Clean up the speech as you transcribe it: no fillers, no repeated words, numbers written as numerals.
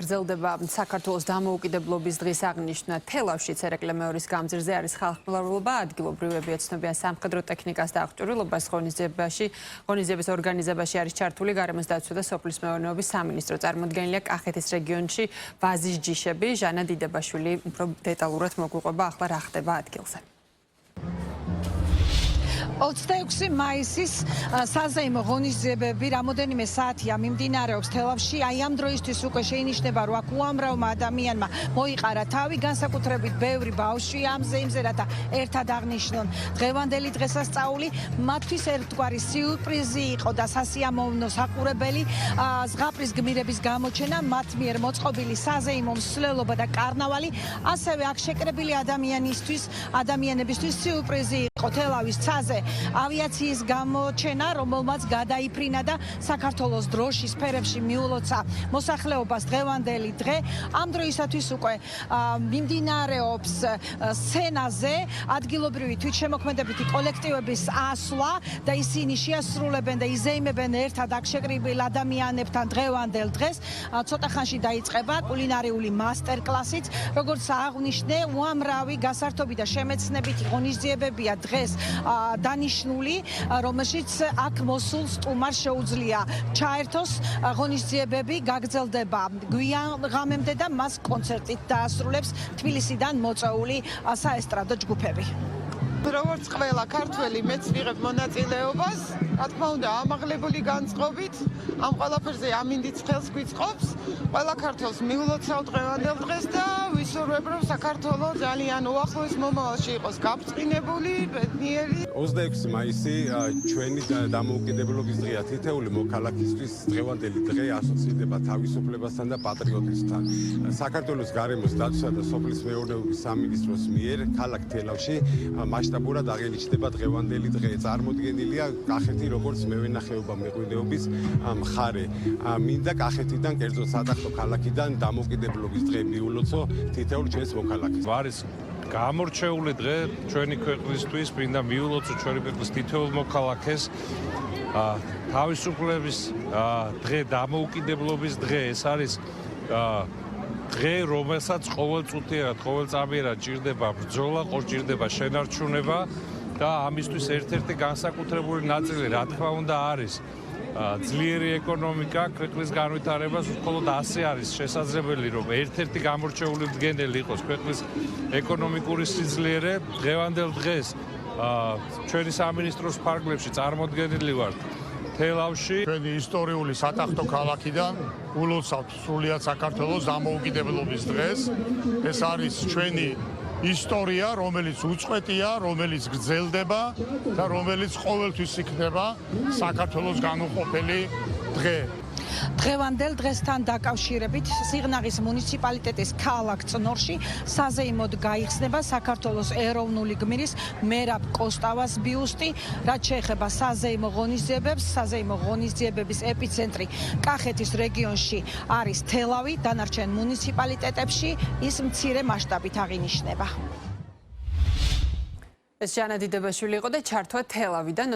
გრძელდება საქართველოს დამოუკიდებლობის დღის აღნიშვნა თელავში ცერეკლე მეორის გამზირზე არის ხალხმრავალობა, ადგილობრივები ეცნობიან სამხედრო ტექნიკას და აღჭურვილობას ღონისძიების ორგანიზებაში არის ჩართული გარემოს დაცვა და სოფლის მეურნეობის სამინისტრო. წარმოდგენილია კახეთის რეგიონში ვაზის ჯიშები. ჟანა დიდებაშვილი უფრო დეტალურად მოგვიყვება ახლა რა ხდება ადგილზე. 26 მაისის საზეიმო ღონისძიებები რამოდენიმე საათია მიმდინარეობს თელავში. აი ამ დროისთვის უკვე შეინიშნება, რომ აქ უამრავმა ადამიანმა მოიყარა თავი, განსაკუთრებით ბევრი ბავშვი ამ ზეიმზე, რათა ერთად აღნიშნონ დღევანდელი დღესასწაული. მათთვის ერთგვარი სიურპრიზი იყო და სასიამოვნო საყურებელი ზღაპრის გმირების გამოჩენა, მათ მიერ მოწყობილი საზეიმო მსვლელობა და კარნავალი. ასევე აქ შეკრებილი ადამიანებისთვის სიურპრიზი იყო თელავის ცაზე ავიაციის გამოჩენა, რომელმაც გადაიფრინა და საქართველოს დროშის ფერებში მიულოცა მოსახლეობას დღევანდელი დღე. ამ დროისათვის უკვე მიმდინარეობს სცენაზე ადგილობრივი თვითშემოქმედებითი კოლექტივების ასვლა და ისინი შეასრულებენ და იზეიმებენ ერთად აქ შეკრებილ ადამიანებთან დღევანდელ დღეს. ცოტა ხანში დაიწყება კულინარიული მასტერკლასიც. როგორც აღნიშნე, უამრავი გასართობი და შემეცნებითი ღონისძიებებია დღეს დანიშნული, რომელშიც აქ მოსულ სტუმარს შეუძლია ჩაერთოს. ღონისძიებები გაგრძელდება გვიან ღამემდე და მას კონცერტით დაასრულებს თბილისიდან მოწვეული საესტრადო ჯგუფები. როგორც ყველა ქართველი მეც ვიღებ მონაწილეობას, რა თქმა უნდა, ამაღლებული განწყობით, ამ ყველაფერზე ამინდიც ხელს გვიწყობს. ყველა ქართველს მიულოცავ დღევანდელ დღეს და ვისურვებ, რომ საქართველოს ძალიან უახლოეს მომავალში იყოს გაბრწყინებული, ბედნიერი. 26 მაისი ჩვენი დამოუკიდებლობის დღეა. თითეული მოქალაქისთვის დღევანდელი დღე ასოცირდება თავისუფლებასთან და პატრიოტიზმთან. საქართველოს გარემოს დაცვა და სოფლის მეურნეობის სამინისტროს მიერ ქალაქ თელავში მასშტაბურად აღინიშნება დღევანდელი დღე. წარმოდგენილია კახეთი როგორც მევენახეობა მეღვინეობის მხარე. მინდა კახეთიდან, კერძოდ სატახტო ქალაქიდან დამოუკიდებლობის დღე მიულოცო თითოეულ ჩვენს მოქალაქეს. არის გამორჩეული დღე ჩვენი ქვეყნისთვის, მინდა მიულოცო ჩვენი ქვეყნის თითოეულ მოქალაქეს. თავისუფლების დღე, დამოუკიდებლობის დღე, ეს არის დღე, რომელსაც ყოველწუთიერად, ყოველწამიერად ჭირდება ბრძოლა, ჭირდება შენარჩუნება და ამისთვის ერთ-ერთი განსაკუთრებული ნაწილი, რა თქმა უნდა, არის ძლიერი ეკონომიკა, ქვეყნის განვითარებას. მხოლოდ ასე არის შესაძლებელი, რომ ერთ-ერთი გამორჩეული მდგენელი იყოს ქვეყნის ეკონომიკური სიძლიერე. დღევანდელ დღეს ჩვენი სამინისტროს ფარგლებში წარმოდგენილი ვართ თელავში. ჩვენი ისტორიული სატახტო ქალაქიდან ულოცავთ სრულიად საქართველოს დამოუკიდებლობის დღეს. ეს არის ჩვენი ისტორია, რომელიც უწყვეტია, რომელიც გრძელდება და რომელიც ყოველთვის იქნება საქართველოს განუყოფელი დღე. დღევანდელ დღესთან დაკავშირებით სიღნაღის მუნიციპალიტეტის ქალაქ წნორში საზეიმოდ გაიხსნება საქართველოს ეროვნული გმირის მერაბ კოსტავას ბიუსტი. რაც შეეხება საზეიმო ღონისძიებებს, საზეიმო ღონისძიებების ეპიცენტრი კახეთის რეგიონში არის თელავი, დანარჩენ მუნიციპალიტეტებში ის მცირე მასშტაბით აღინიშნება. ეს ჟანა დიდებაშვილი იყო და ჩართვა თელავიდან.